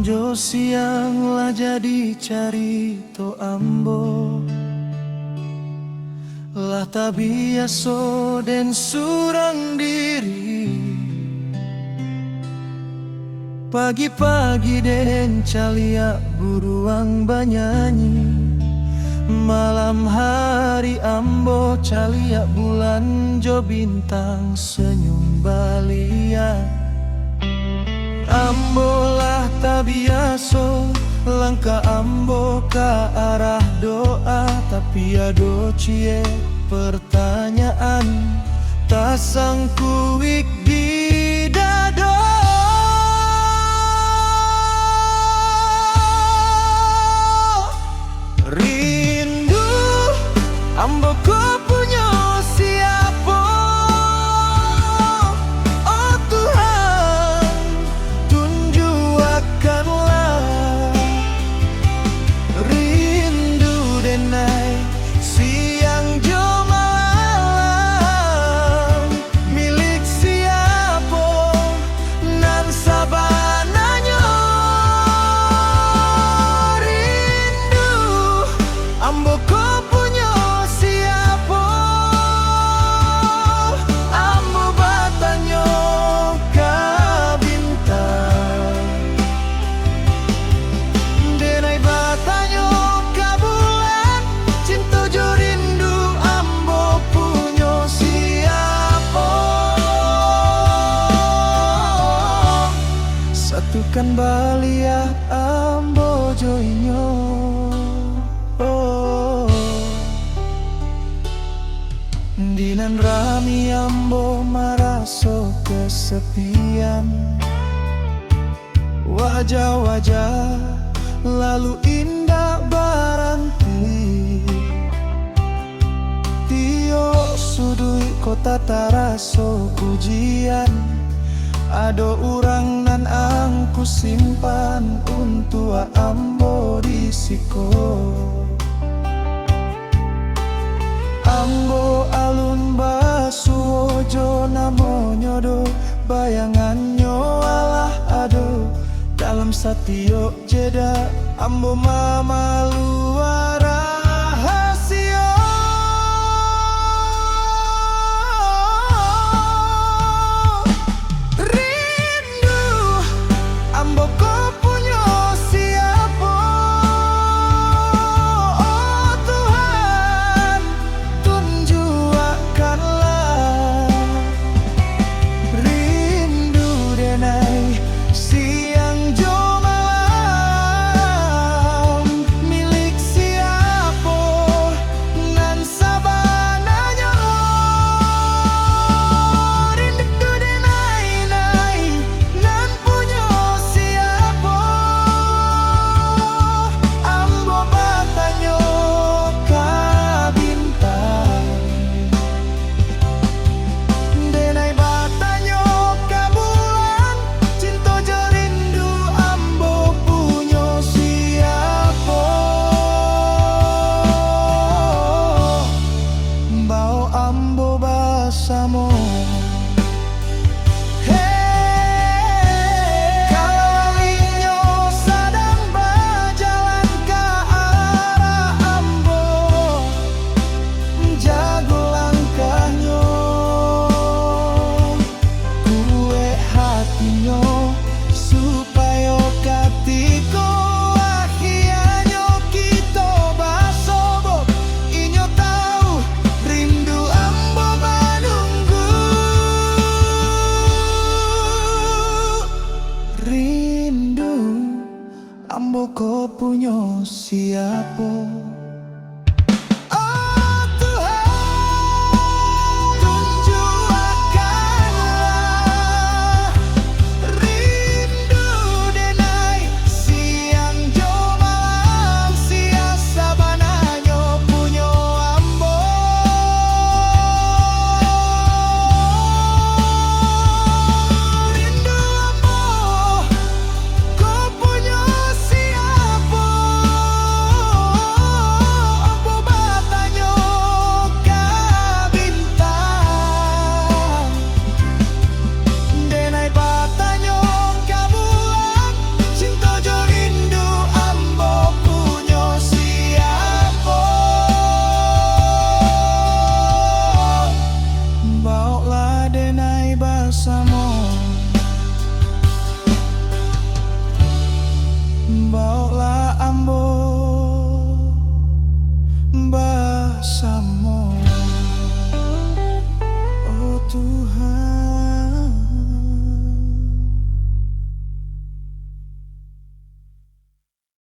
Jo siang lah jadi cari to ambo lah tak biasa den surang diri. Pagi-pagi den calia buruang banyanyi, malam hari ambo calia bulan jo bintang senyum balia. Ambo lah tak biasa langkah ambo ke arah doa, tapi ado cie pertanyaan tak sangkuik di dado. Rindu ambo ku punya siapa? Oh Tuhan, tunjukkanlah. Rindu denai siang jo malam, milik siapa nan sabananya. Rindu ambo ku punya siapa? Ambo bertanya ke bintang, denai bertanya ke bulan. Cinta jo rindu ambo punya siapa? Satukan baliah ambo jo inyo. Dinan rami ambo maraso kesepian, wajah-wajah lalu indah baranti. Tio sudui kota taraso ujian, ado urang nan angku simpan untuk ambo disiko. Ambo alun basuojo namonyo do, bayangannya alah ado dalam satio jeda. Ambo mama luar rahasia. Rindu ambo ku punya siapa? Oh Tuhan, tunjukkanlah. Rindu denai siang jo malam, milik siapa nan sabananya. Rindu denai nai nan punya siapa? Ambo bertanya ke bintang, denai bertanya ke bulan. Cinta jo rindu ambo punya siapa? Bau ambo bersama. Kalau inyo sedang berjalan ke arah ambo, jago langkahnya. Kue hatinya supaya ketika akhirnya kita basobo, inyo tahu rindu ambo menunggu. Rindu ambo kau punya siapa? Oh Tuhan, tunjukkanlah. Rindu denai siang jo malam, sia sabananya punya ambo. Rindu ambo ku punya siapa? Mbau